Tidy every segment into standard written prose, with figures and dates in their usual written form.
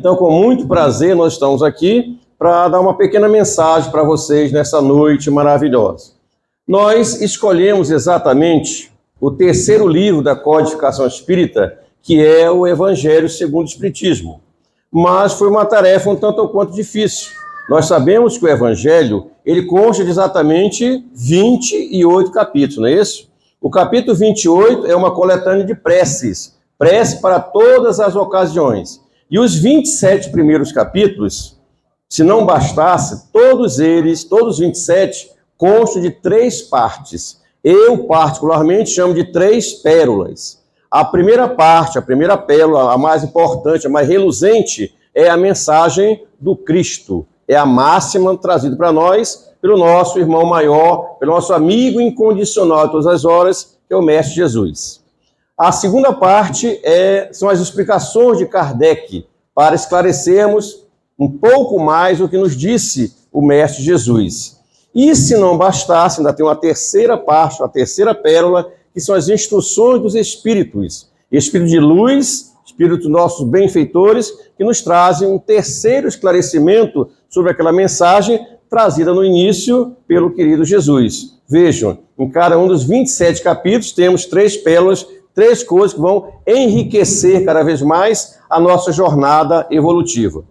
Então, com muito prazer, nós estamos aqui para dar uma pequena mensagem para vocês nessa noite maravilhosa. Nós escolhemos exatamente o terceiro livro da codificação espírita, que é o Evangelho segundo o Espiritismo. Mas foi uma tarefa um tanto ou quanto difícil. Nós sabemos que o Evangelho, ele consta de exatamente 28 capítulos, não é isso? O capítulo 28 é uma coletânea de preces, prece para todas as ocasiões. E os 27 primeiros capítulos, se não bastasse, todos os 27, constam de 3 partes. Eu, particularmente, chamo de 3 pérolas. A primeira parte, a primeira pérola, a mais importante, a mais reluzente, é a mensagem do Cristo. É a máxima trazida para nós pelo nosso irmão maior, pelo nosso amigo incondicional de todas as horas, que é o Mestre Jesus. A segunda parte são as explicações de Kardec, para esclarecermos um pouco mais o que nos disse o Mestre Jesus. E se não bastasse, ainda tem uma terceira parte, a terceira pérola, que são as instruções dos Espíritos. Espírito de luz, Espírito dos nossos benfeitores, que nos trazem um terceiro esclarecimento sobre aquela mensagem trazida no início pelo querido Jesus. Vejam, em cada um dos 27 capítulos temos 3 pérolas, 3 coisas que vão enriquecer cada vez mais a nossa jornada evolutiva.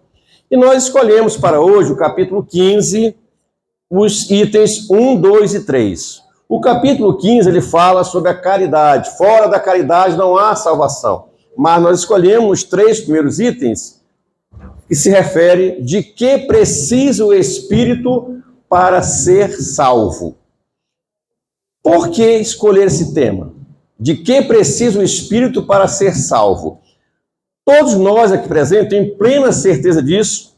E nós escolhemos para hoje o capítulo 15, os itens 1, 2 e 3. O capítulo 15, ele fala sobre a caridade. Fora da caridade não há salvação. Mas nós escolhemos os 3 primeiros itens que se refere de que precisa o espírito para ser salvo. Por que escolher esse tema? De que precisa o espírito para ser salvo? Todos nós aqui presentes temos plena certeza disso.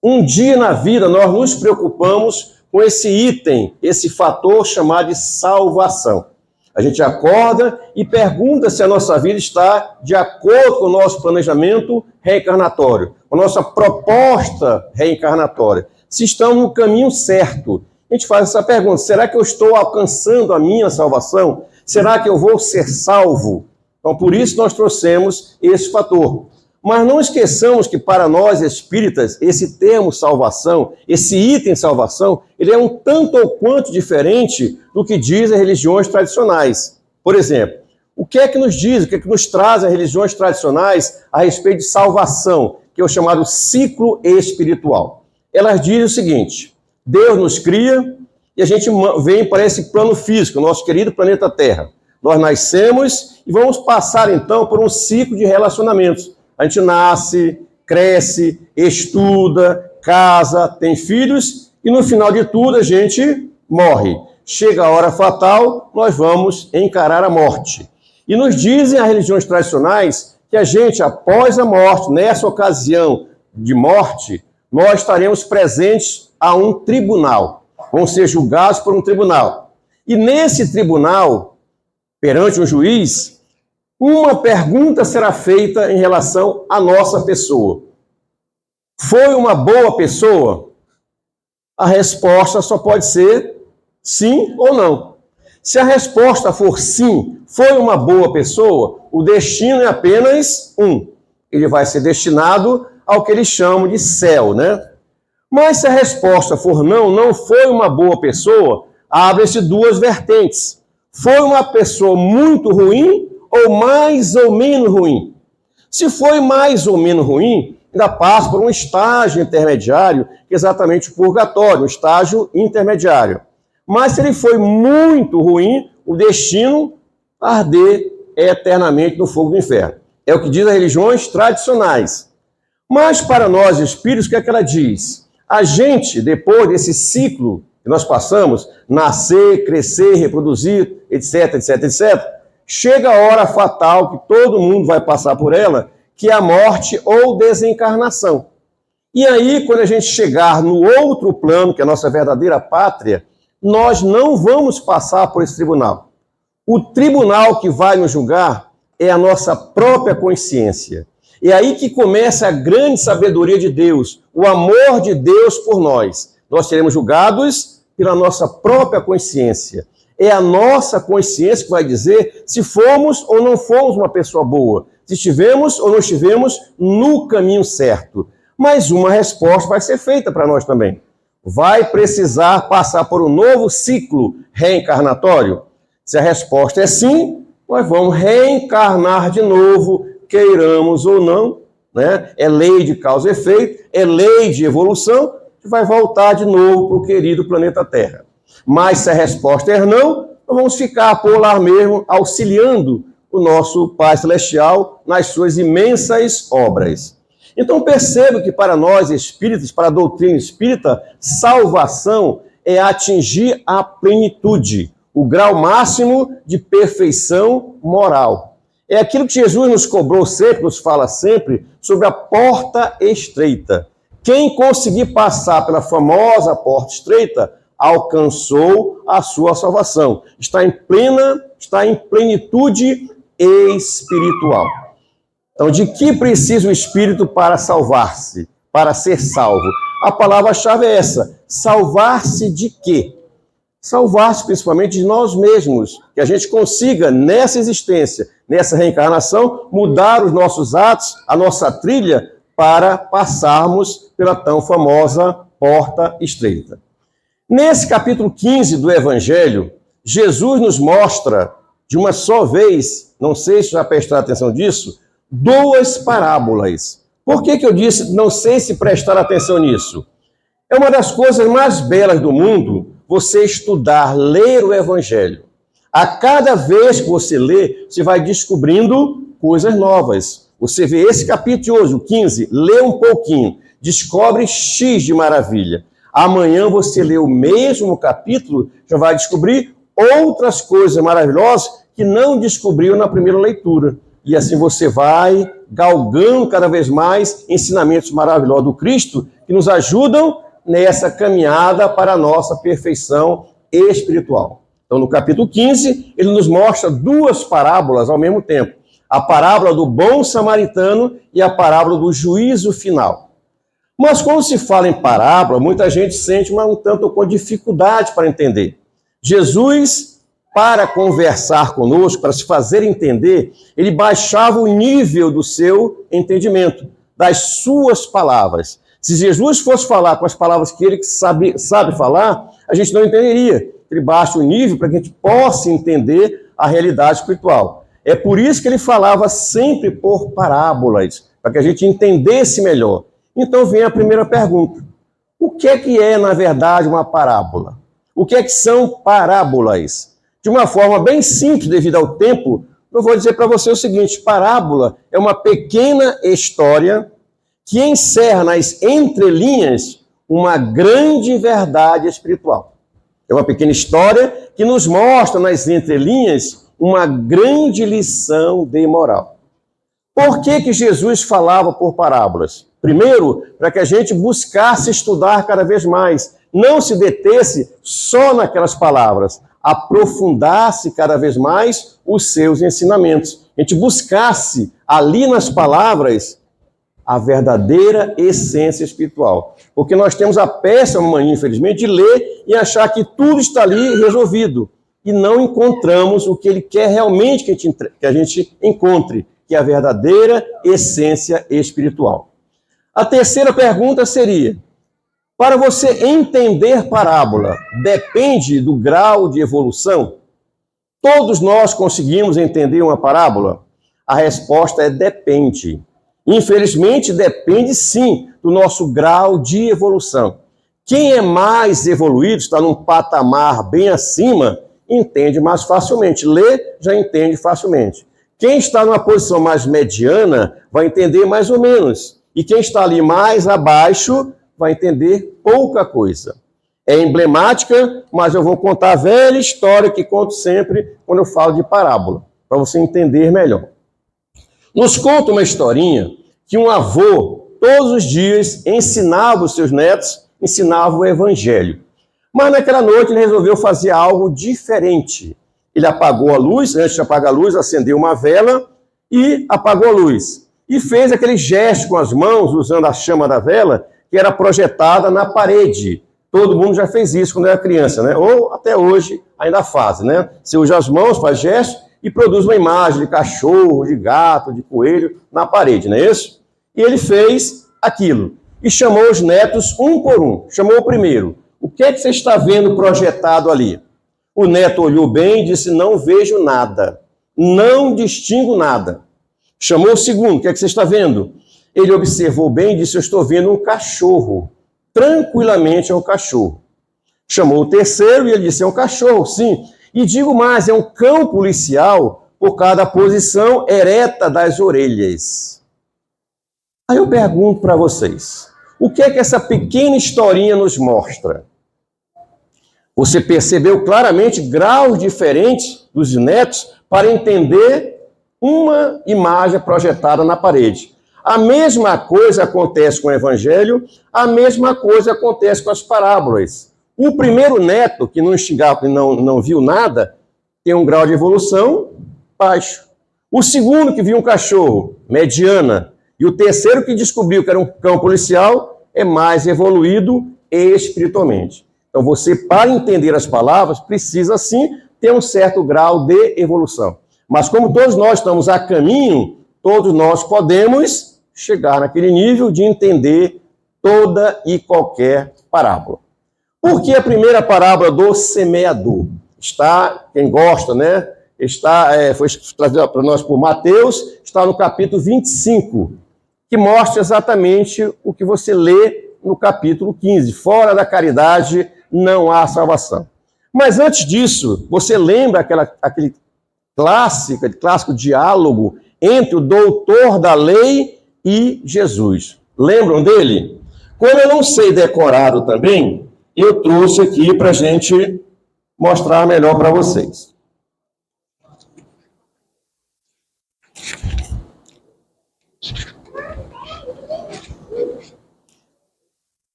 Um dia na vida nós nos preocupamos com esse item, esse fator chamado de salvação. A gente acorda e pergunta se a nossa vida está de acordo com o nosso planejamento reencarnatório, com a nossa proposta reencarnatória, se estamos no caminho certo. A gente faz essa pergunta: será que eu estou alcançando a minha salvação? Será que eu vou ser salvo? Então, por isso nós trouxemos esse fator. Mas não esqueçamos que para nós espíritas, esse termo salvação, esse item salvação, ele é um tanto ou quanto diferente do que dizem as religiões tradicionais. Por exemplo, o que é que nos diz, o que é que nos traz as religiões tradicionais a respeito de salvação, que é o chamado ciclo espiritual? Elas dizem o seguinte: Deus nos cria e a gente vem para esse plano físico, nosso querido planeta Terra. Nós nascemos e vamos passar então por um ciclo de relacionamentos. A gente nasce, cresce, estuda, casa, tem filhos e no final de tudo a gente morre. Chega a hora fatal, nós vamos encarar a morte. E nos dizem as religiões tradicionais que a gente, após a morte, nessa ocasião de morte, nós estaremos presentes a um tribunal. Vamos ser julgados por um tribunal. E nesse tribunal, perante um juiz, uma pergunta será feita em relação à nossa pessoa. Foi uma boa pessoa? A resposta só pode ser sim ou não. Se a resposta for sim, foi uma boa pessoa, o destino é apenas um. Ele vai ser destinado ao que eles chamam de céu, né? Mas se a resposta for não, não foi uma boa pessoa, abrem-se 2 vertentes. Foi uma pessoa muito ruim ou mais ou menos ruim? Se foi mais ou menos ruim, ainda passa por um estágio intermediário, que é exatamente o purgatório, um estágio intermediário. Mas se ele foi muito ruim, o destino arder eternamente no fogo do inferno. É o que diz as religiões tradicionais. Mas para nós espíritos, o que é que ela diz? A gente, depois desse ciclo que nós passamos, nascer, crescer, reproduzir, etc, etc, etc, chega a hora fatal, que todo mundo vai passar por ela, que é a morte ou desencarnação. E aí, quando a gente chegar no outro plano, que é a nossa verdadeira pátria, nós não vamos passar por esse tribunal. O tribunal que vai nos julgar é a nossa própria consciência. É aí que começa a grande sabedoria de Deus, o amor de Deus por nós. Nós seremos julgados pela nossa própria consciência. É a nossa consciência que vai dizer se fomos ou não fomos uma pessoa boa, se estivemos ou não estivemos no caminho certo. Mas uma resposta vai ser feita para nós também. Vai precisar passar por um novo ciclo reencarnatório? Se a resposta é sim, nós vamos reencarnar de novo, queiramos ou não, né? É lei de causa e efeito, é lei de evolução, que vai voltar de novo para o querido planeta Terra. Mas se a resposta é não, nós vamos ficar por lá mesmo, auxiliando o nosso Pai Celestial nas suas imensas obras. Então perceba que para nós espíritas, para a doutrina espírita, salvação é atingir a plenitude, o grau máximo de perfeição moral. É aquilo que Jesus nos cobrou sempre, nos fala sempre, sobre a porta estreita. Quem conseguir passar pela famosa porta estreita, alcançou a sua salvação. Está em plenitude espiritual. Então, de que precisa o espírito para salvar-se, para ser salvo? A palavra-chave é essa: salvar-se de quê? Salvar-se principalmente de nós mesmos, que a gente consiga, nessa existência, nessa reencarnação, mudar os nossos atos, a nossa trilha, para passarmos pela tão famosa porta estreita. Nesse capítulo 15 do Evangelho, Jesus nos mostra, de uma só vez, não sei se já prestaram atenção disso, 2 parábolas. Por que eu disse, não sei se prestar atenção nisso? É uma das coisas mais belas do mundo, você estudar, ler o Evangelho. A cada vez que você lê, você vai descobrindo coisas novas. Você vê esse capítulo de hoje, o 15, lê um pouquinho, descobre X de maravilha. Amanhã você lê o mesmo capítulo, já vai descobrir outras coisas maravilhosas que não descobriu na primeira leitura. E assim você vai galgando cada vez mais ensinamentos maravilhosos do Cristo que nos ajudam nessa caminhada para a nossa perfeição espiritual. Então, no capítulo 15, ele nos mostra 2 parábolas ao mesmo tempo. A parábola do bom samaritano e a parábola do juízo final. Mas quando se fala em parábola, muita gente sente um tanto com dificuldade para entender. Jesus, para conversar conosco, para se fazer entender, ele baixava o nível do seu entendimento, das suas palavras. Se Jesus fosse falar com as palavras que ele sabe falar, a gente não entenderia. Ele baixa o nível para que a gente possa entender a realidade espiritual. É por isso que ele falava sempre por parábolas, para que a gente entendesse melhor. Então vem a primeira pergunta. O que é, na verdade, uma parábola? O que são parábolas? De uma forma bem simples, devido ao tempo, eu vou dizer para você o seguinte: parábola é uma pequena história que encerra nas entrelinhas uma grande verdade espiritual. É uma pequena história que nos mostra nas entrelinhas uma grande lição de moral. Por que Jesus falava por parábolas? Primeiro, para que a gente buscasse estudar cada vez mais, não se detesse só naquelas palavras, aprofundasse cada vez mais os seus ensinamentos. A gente buscasse ali nas palavras a verdadeira essência espiritual. Porque nós temos a péssima mania, infelizmente, de ler e achar que tudo está ali resolvido. E não encontramos o que ele quer realmente que a gente encontre, que é a verdadeira essência espiritual. A terceira pergunta seria: para você entender parábola, depende do grau de evolução? Todos nós conseguimos entender uma parábola? A resposta é depende. Infelizmente, depende sim do nosso grau de evolução. Quem é mais evoluído, está num patamar bem acima, entende mais facilmente. Lê, já entende facilmente. Quem está numa posição mais mediana, vai entender mais ou menos. E quem está ali mais abaixo, vai entender pouca coisa. É emblemática, mas eu vou contar a velha história que conto sempre quando eu falo de parábola, para você entender melhor. Nos conta uma historinha que um avô, todos os dias, ensinava os seus netos, ensinava o evangelho. Mas naquela noite ele resolveu fazer algo diferente. Ele apagou a luz, antes de apagar a luz, acendeu uma vela e apagou a luz. E fez aquele gesto com as mãos, usando a chama da vela, que era projetada na parede. Todo mundo já fez isso quando era criança, né? Ou até hoje ainda faz, né? Você usa as mãos, faz gesto e produz uma imagem de cachorro, de gato, de coelho na parede, não é isso? E ele fez aquilo e chamou os netos um por um. Chamou o primeiro. O que é que você está vendo projetado ali? O neto olhou bem e disse, não vejo nada, não distingo nada. Chamou o segundo, o que é que você está vendo? Ele observou bem e disse, eu estou vendo um cachorro. Tranquilamente é um cachorro. Chamou o terceiro e ele disse, é um cachorro, sim. E digo mais, é um cão policial por causa da posição ereta das orelhas. Aí eu pergunto para vocês, o que é que essa pequena historinha nos mostra? Você percebeu claramente graus diferentes dos netos para entender uma imagem projetada na parede. A mesma coisa acontece com o Evangelho, a mesma coisa acontece com as parábolas. O primeiro neto, que não instigava, não viu nada, tem um grau de evolução baixo. O segundo, que viu um cachorro, mediana. E o terceiro, que descobriu que era um cão policial, é mais evoluído espiritualmente. Então, você, para entender as palavras, precisa, sim, ter um certo grau de evolução. Mas como todos nós estamos a caminho, todos nós podemos chegar naquele nível de entender toda e qualquer parábola. Por que a primeira parábola do semeador? Está, quem gosta, né? Foi trazida para nós por Mateus, está no capítulo 25, que mostra exatamente o que você lê no capítulo 15. Fora da caridade não há salvação. Mas antes disso, você lembra aquele clássico diálogo entre o doutor da lei e Jesus. Lembram dele? Como eu não sei decorado também, eu trouxe aqui para a gente mostrar melhor para vocês.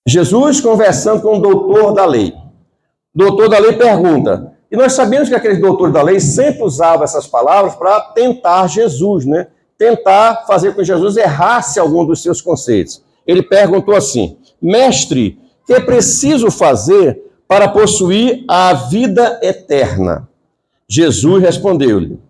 Jesus conversando com o doutor da lei. O doutor da lei pergunta, e nós sabemos que aquele doutor da lei sempre usava essas palavras para tentar Jesus, né? Tentar fazer com que Jesus errasse algum dos seus conceitos. Ele perguntou assim, mestre, o que é preciso fazer para possuir a vida eterna? Jesus respondeu-lhe,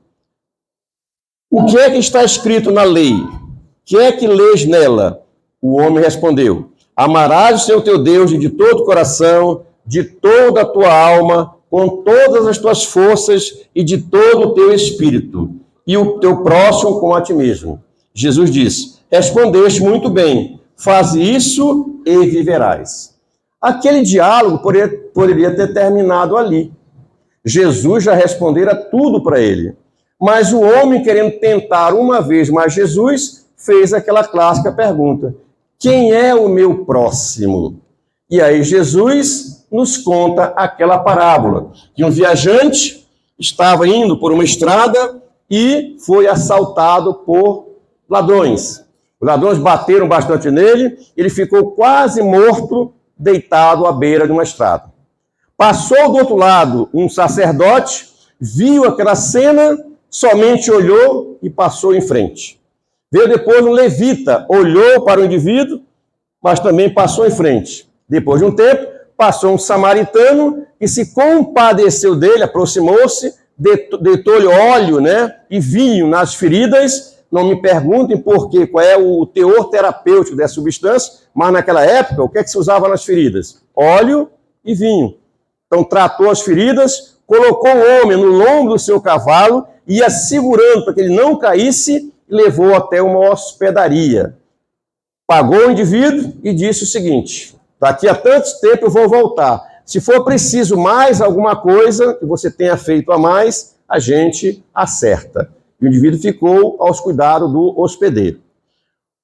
o que é que está escrito na lei? O que é que lês nela? O homem respondeu, amarás o Senhor teu Deus de todo o coração, de toda a tua alma, com todas as tuas forças e de todo o teu espírito, e o teu próximo como a ti mesmo. Jesus disse, respondeste muito bem, faze isso e viverás. Aquele diálogo poderia ter terminado ali. Jesus já respondera tudo para ele. Mas o homem, querendo tentar uma vez mais Jesus, fez aquela clássica pergunta, quem é o meu próximo? E aí Jesus nos conta aquela parábola, que um viajante estava indo por uma estrada e foi assaltado por ladrões. Os ladrões bateram bastante nele, ele ficou quase morto, deitado à beira de uma estrada. Passou do outro lado um sacerdote, viu aquela cena, somente olhou e passou em frente. Veio depois um levita, olhou para o indivíduo, mas também passou em frente. Depois de um tempo, passou um samaritano que se compadeceu dele, aproximou-se, deitou-lhe óleo, né, e vinho nas feridas. Não me perguntem por quê, qual é o teor terapêutico dessa substância, mas naquela época, o que é que se usava nas feridas? Óleo e vinho. Então, tratou as feridas, colocou o homem no lombo do seu cavalo, ia segurando para que ele não caísse, e levou até uma hospedaria. Pagou o indivíduo e disse o seguinte, daqui a tanto tempo eu vou voltar. Se for preciso mais alguma coisa que você tenha feito a mais, a gente acerta. E o indivíduo ficou aos cuidados do hospedeiro.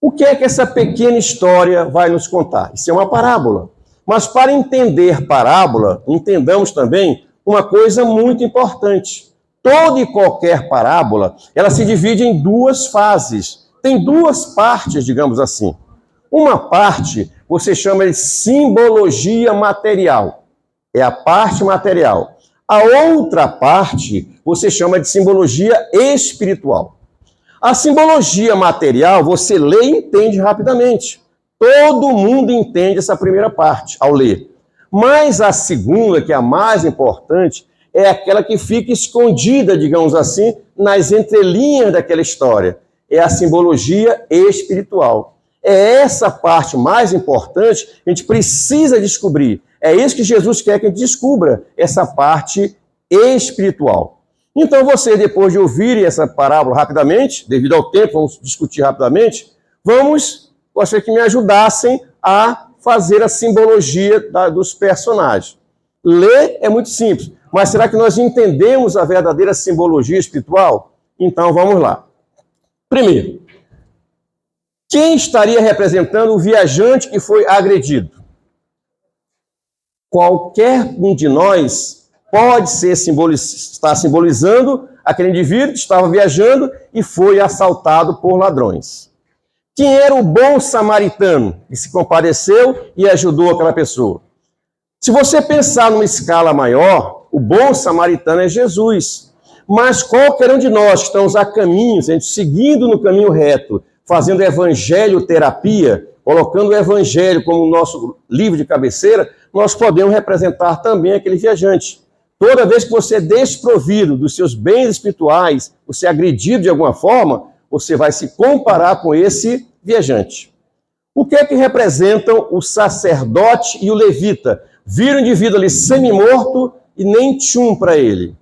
O que é que essa pequena história vai nos contar? Isso é uma parábola. Mas para entender parábola, entendamos também uma coisa muito importante. Toda e qualquer parábola, ela se divide em duas fases. Tem duas partes, digamos assim. Uma parte, você chama de simbologia material. É a parte material. A outra parte, você chama de simbologia espiritual. A simbologia material, você lê e entende rapidamente. Todo mundo entende essa primeira parte ao ler. Mas a segunda, que é a mais importante, é aquela que fica escondida, digamos assim, nas entrelinhas daquela história. É a simbologia espiritual. É essa parte mais importante que a gente precisa descobrir. É isso que Jesus quer que a gente descubra, essa parte espiritual. Então, vocês, depois de ouvirem essa parábola rapidamente, devido ao tempo, vamos discutir rapidamente, gostaria que me ajudassem a fazer a simbologia dos personagens. Ler é muito simples, mas será que nós entendemos a verdadeira simbologia espiritual? Então, vamos lá. Primeiro, quem estaria representando o viajante que foi agredido? Qualquer um de nós pode estar simbolizando aquele indivíduo que estava viajando e foi assaltado por ladrões. Quem era o bom samaritano que se compadeceu e ajudou aquela pessoa? Se você pensar numa escala maior, o bom samaritano é Jesus. Mas qualquer um de nós que estamos a caminho, seguindo no caminho reto, fazendo evangelho-terapia, colocando o evangelho como o nosso livro de cabeceira, nós podemos representar também aquele viajante. Toda vez que você é desprovido dos seus bens espirituais, você é agredido de alguma forma, você vai se comparar com esse viajante. O que é que representam o sacerdote e o levita? Viram o indivíduo ali semi-morto e nem tchum para ele.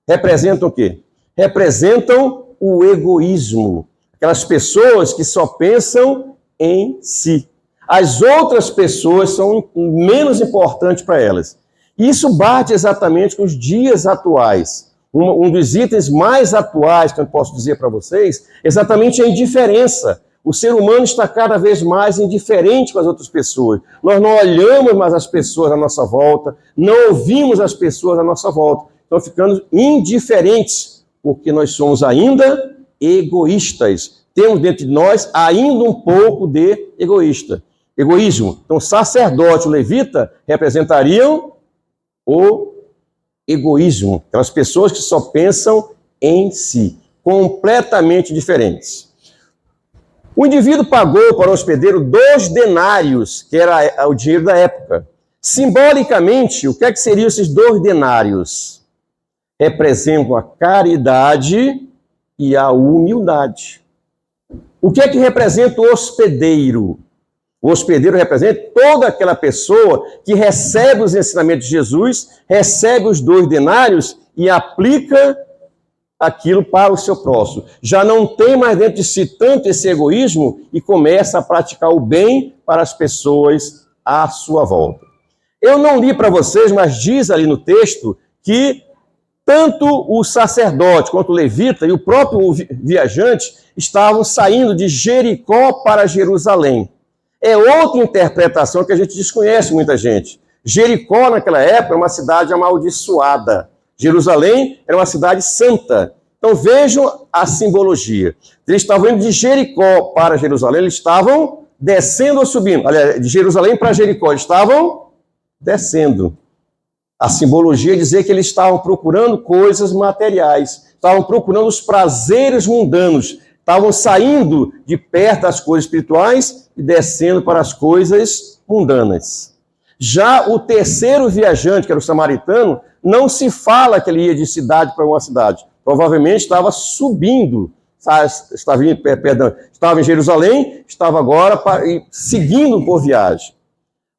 Representam o quê? Representam o egoísmo. Aquelas pessoas que só pensam em si. As outras pessoas são menos importantes para elas. Isso bate exatamente com os dias atuais. Um dos itens mais atuais que eu posso dizer para vocês, exatamente a indiferença. O ser humano está cada vez mais indiferente com as outras pessoas. Nós não olhamos mais as pessoas à nossa volta, não ouvimos as pessoas à nossa volta. Estamos ficando indiferentes, porque nós somos ainda egoístas. Temos dentro de nós ainda um pouco de egoísmo. Então, o sacerdote e o levita representariam o egoísmo. Aquelas pessoas que só pensam em si, completamente diferentes. O indivíduo pagou para o hospedeiro 2 denários, que era o dinheiro da época. Simbolicamente, o que é que seriam esses 2 denários? Representam a caridade e a humildade. O que é que representa o hospedeiro? O hospedeiro representa toda aquela pessoa que recebe os ensinamentos de Jesus, recebe os 2 denários e aplica aquilo para o seu próximo. Já não tem mais dentro de si tanto esse egoísmo e começa a praticar o bem para as pessoas à sua volta. Eu não li para vocês, mas diz ali no texto que tanto o sacerdote quanto o levita e o próprio viajante estavam saindo de Jericó para Jerusalém. É outra interpretação que a gente desconhece, muita gente. Jericó, naquela época, é uma cidade amaldiçoada. Jerusalém era uma cidade santa. Então vejam a simbologia. Eles estavam indo de Jericó para Jerusalém, eles estavam descendo ou subindo. Aliás, de Jerusalém para Jericó, eles estavam descendo. A simbologia dizer que eles estavam procurando coisas materiais, estavam procurando os prazeres mundanos, estavam saindo de perto das coisas espirituais e descendo para as coisas mundanas. Já o terceiro viajante, que era o samaritano, não se fala que ele ia de cidade para uma cidade. Provavelmente estava subindo, estava em Jerusalém, estava agora seguindo por viagem.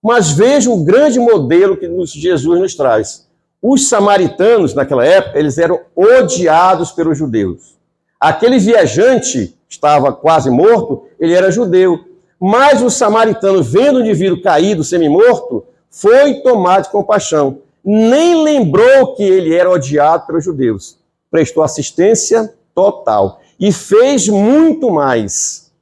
Mas vejam o grande modelo que Jesus nos traz. Os samaritanos, naquela época, eles eram odiados pelos judeus. Aquele viajante estava quase morto, ele era judeu. Mas o samaritano, vendo o indivíduo caído, semi-morto, foi tomado de compaixão. Nem lembrou que ele era odiado pelos judeus. Prestou assistência total. E fez muito mais.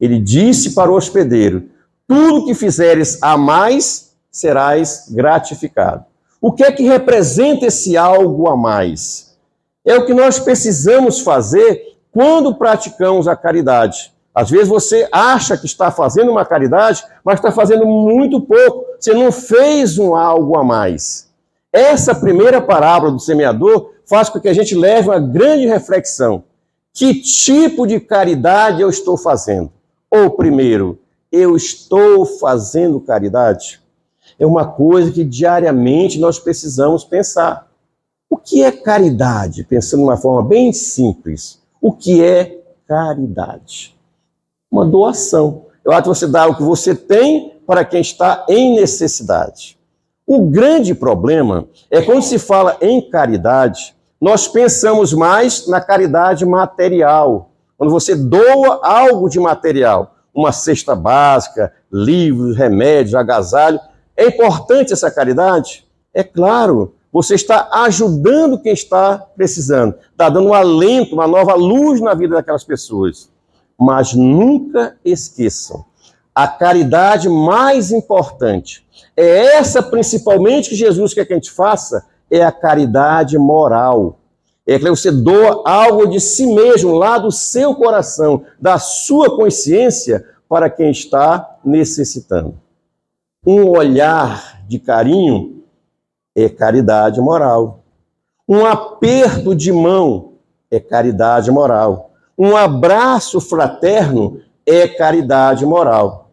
Ele disse para o hospedeiro: tudo que fizeres a mais, serás gratificado. O que é que representa esse algo a mais? É o que nós precisamos fazer quando praticamos a caridade. Às vezes você acha que está fazendo uma caridade, mas está fazendo muito pouco. Você não fez um algo a mais. Essa primeira parábola do semeador faz com que a gente leve uma grande reflexão. Que tipo de caridade eu estou fazendo? Ou, primeiro, eu estou fazendo caridade? É uma coisa que diariamente nós precisamos pensar. O que é caridade? Pensando de uma forma bem simples, o que é caridade? Uma doação. Eu acho que você dá o que você tem para quem está em necessidade. O grande problema é quando se fala em caridade, nós pensamos mais na caridade material. Quando você doa algo de material, uma cesta básica, livros, remédios, agasalho. É importante essa caridade? É claro, você está ajudando quem está precisando, está dando um alento, uma nova luz na vida daquelas pessoas. Mas nunca esqueçam, a caridade mais importante, é essa principalmente que Jesus quer que a gente faça, é a caridade moral. É que você doa algo de si mesmo, lá do seu coração, da sua consciência, para quem está necessitando. Um olhar de carinho é caridade moral. Um aperto de mão é caridade moral. Um abraço fraterno é caridade moral.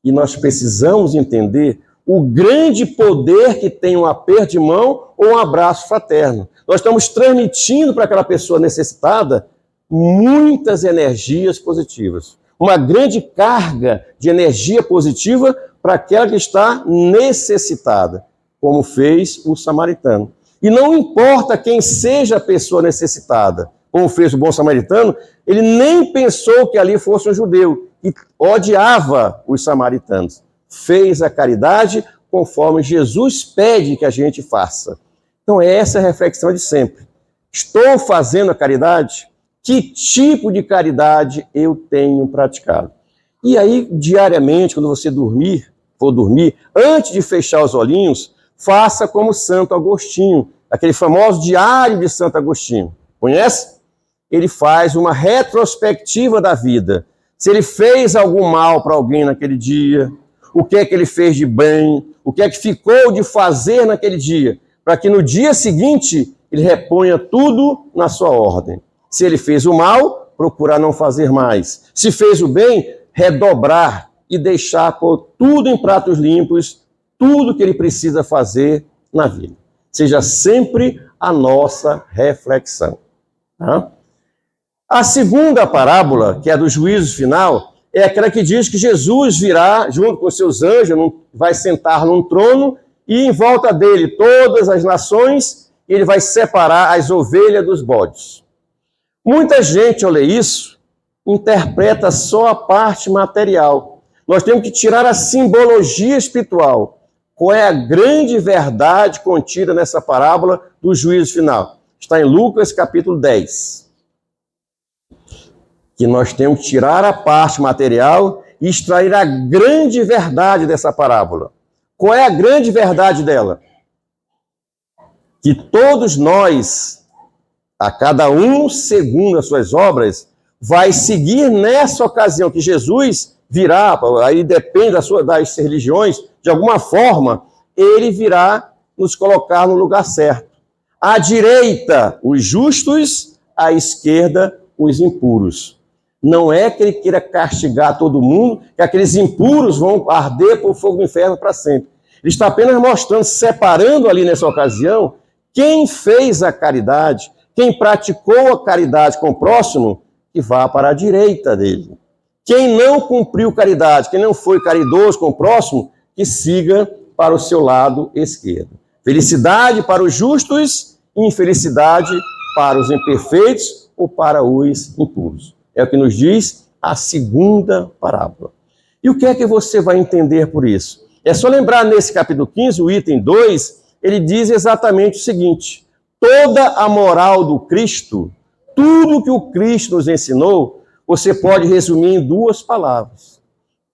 E nós precisamos entender o grande poder que tem um aperto de mão ou um abraço fraterno. Nós estamos transmitindo para aquela pessoa necessitada muitas energias positivas. Uma grande carga de energia positiva para aquela que está necessitada, como fez o samaritano. E não importa quem seja a pessoa necessitada, como fez o bom samaritano, ele nem pensou que ali fosse um judeu, que odiava os samaritanos. Fez a caridade conforme Jesus pede que a gente faça. Então, essa é a reflexão de sempre. Estou fazendo a caridade? Que tipo de caridade eu tenho praticado? E aí, diariamente, quando você for dormir, antes de fechar os olhinhos, faça como Santo Agostinho, aquele famoso diário de Santo Agostinho. Conhece? Ele faz uma retrospectiva da vida. Se ele fez algum mal para alguém naquele dia, o que é que ele fez de bem, o que é que ficou de fazer naquele dia, para que no dia seguinte ele reponha tudo na sua ordem. Se ele fez o mal, procurar não fazer mais. Se fez o bem, redobrar e deixar pôr tudo em pratos limpos, tudo que ele precisa fazer na vida. Seja sempre a nossa reflexão. Tá? A segunda parábola, que é do juízo final, é aquela que diz que Jesus virá, junto com seus anjos, vai sentar num trono e em volta dele todas as nações, e ele vai separar as ovelhas dos bodes. Muita gente, ao ler isso, interpreta só a parte material. Nós temos que tirar a simbologia espiritual. Qual é a grande verdade contida nessa parábola do juízo final? Está em Lucas capítulo 10. Que nós temos que tirar a parte material e extrair a grande verdade dessa parábola. Qual é a grande verdade dela? Que todos nós, a cada um segundo as suas obras, vai seguir nessa ocasião que Jesus virá, aí depende das religiões, de alguma forma, ele virá nos colocar no lugar certo. À direita, os justos, à esquerda, os impuros. Não é que ele queira castigar todo mundo, que aqueles impuros vão arder por fogo do inferno para sempre. Ele está apenas mostrando, separando ali nessa ocasião, quem fez a caridade, quem praticou a caridade com o próximo, que vá para a direita dele. Quem não cumpriu caridade, quem não foi caridoso com o próximo, que siga para o seu lado esquerdo. Felicidade para os justos, infelicidade para os imperfeitos ou para os impuros. É o que nos diz a segunda parábola. E o que é que você vai entender por isso? É só lembrar nesse capítulo 15, o item 2, ele diz exatamente o seguinte: toda a moral do Cristo, tudo que o Cristo nos ensinou, você pode resumir em duas palavras.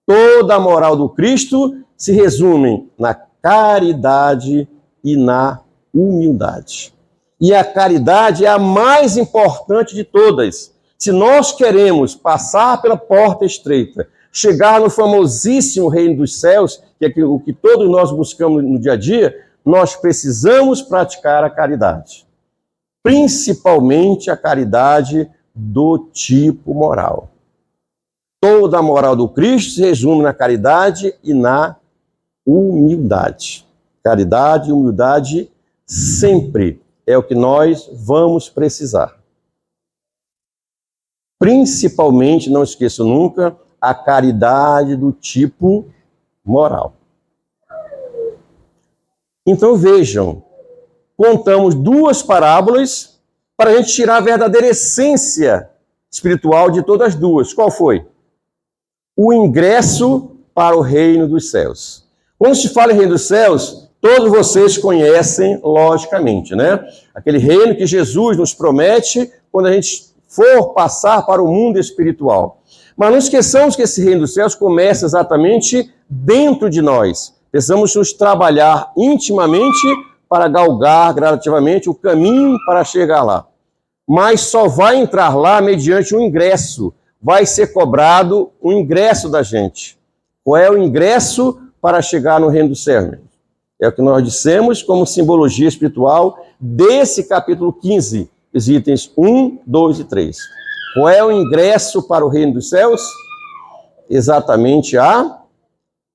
Toda a moral do Cristo se resume na caridade e na humildade. E a caridade é a mais importante de todas. Se nós queremos passar pela porta estreita, chegar no famosíssimo reino dos céus, que é o que todos nós buscamos no dia a dia, nós precisamos praticar a caridade. Principalmente a caridade do tipo moral. Toda a moral do Cristo se resume na caridade e na humildade. Caridade e humildade sempre é o que nós vamos precisar. Principalmente, não esqueço nunca, a caridade do tipo moral. Então vejam, contamos duas parábolas para a gente tirar a verdadeira essência espiritual de todas as duas. Qual foi? O ingresso para o reino dos céus. Quando se fala em reino dos céus, todos vocês conhecem, logicamente, né? Aquele reino que Jesus nos promete quando a gente for passar para o mundo espiritual. Mas não esqueçamos que esse reino dos céus começa exatamente dentro de nós. Precisamos nos trabalhar intimamente para galgar gradativamente o caminho para chegar lá. Mas só vai entrar lá mediante um ingresso. Vai ser cobrado o ingresso da gente. Qual é o ingresso para chegar no reino dos céus? É o que nós dissemos como simbologia espiritual desse capítulo 15, os itens 1, 2 e 3. Qual é o ingresso para o reino dos céus? Exatamente a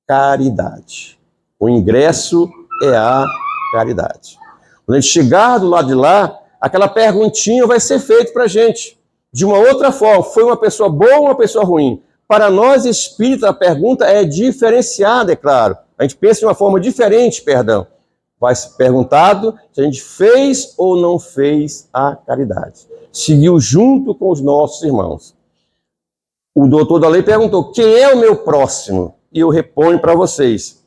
caridade. O ingresso é a caridade. Quando a gente chegar do lado de lá, aquela perguntinha vai ser feita para a gente. De uma outra forma, foi uma pessoa boa ou uma pessoa ruim? Para nós espíritas, a pergunta é diferenciada, é claro. A gente pensa de uma forma diferente, perdão. Vai ser perguntado se a gente fez ou não fez a caridade. Seguiu junto com os nossos irmãos. O doutor da lei perguntou, quem é o meu próximo? E eu reponho para vocês.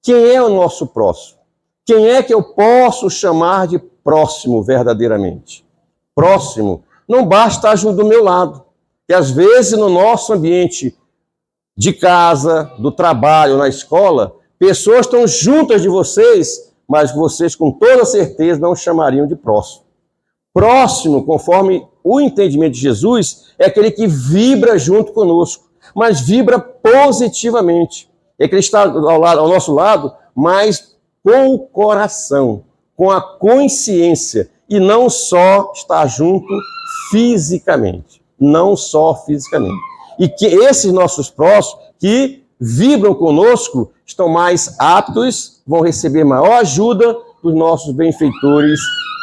Quem é o nosso próximo? Quem é que eu posso chamar de próximo verdadeiramente? Próximo não basta estar junto do meu lado. E às vezes no nosso ambiente de casa, do trabalho, na escola, pessoas estão juntas de vocês, mas vocês com toda certeza não chamariam de próximo. Próximo, conforme o entendimento de Jesus, é aquele que vibra junto conosco, mas vibra positivamente. É aquele que está ao nosso lado, mas com o coração, com a consciência, e não só estar junto fisicamente. Não só fisicamente. E que esses nossos próximos, que vibram conosco, estão mais aptos, vão receber maior ajuda dos nossos benfeitores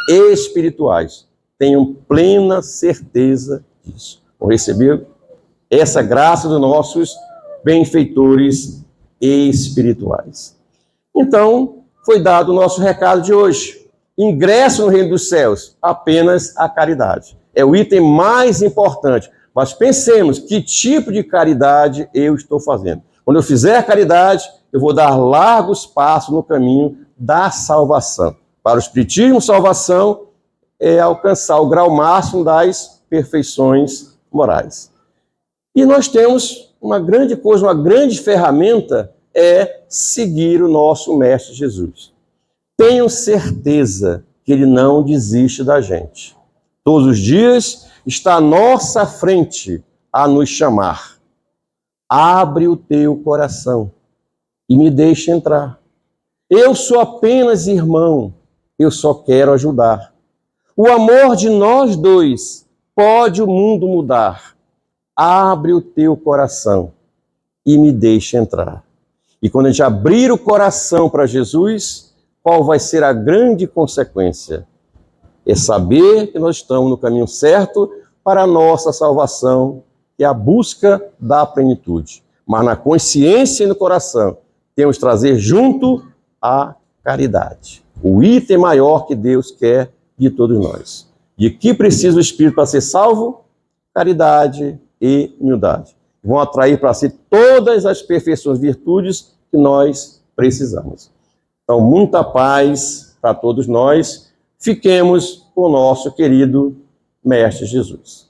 espirituais. Tenham plena certeza disso. Vão receber essa graça dos nossos benfeitores espirituais. Então, foi dado o nosso recado de hoje. Ingresso no reino dos céus, apenas a caridade. É o item mais importante. Mas pensemos, que tipo de caridade eu estou fazendo? Quando eu fizer a caridade, eu vou dar largos passos no caminho da salvação. Para o Espiritismo, salvação é alcançar o grau máximo das perfeições morais. E nós temos uma grande coisa, uma grande ferramenta, é seguir o nosso Mestre Jesus. Tenho certeza que ele não desiste da gente. Todos os dias está à nossa frente a nos chamar. Abre o teu coração e me deixa entrar. Eu sou apenas irmão, eu só quero ajudar. O amor de nós dois pode o mundo mudar. Abre o teu coração e me deixa entrar. E quando a gente abrir o coração para Jesus, qual vai ser a grande consequência? É saber que nós estamos no caminho certo para a nossa salvação, que é a busca da plenitude. Mas na consciência e no coração, temos que trazer junto a caridade. O item maior que Deus quer de todos nós. De que precisa o Espírito para ser salvo? Caridade e humildade. Vão atrair para si todas as perfeições, virtudes que nós precisamos. Então, muita paz para todos nós. Fiquemos com o nosso querido Mestre Jesus.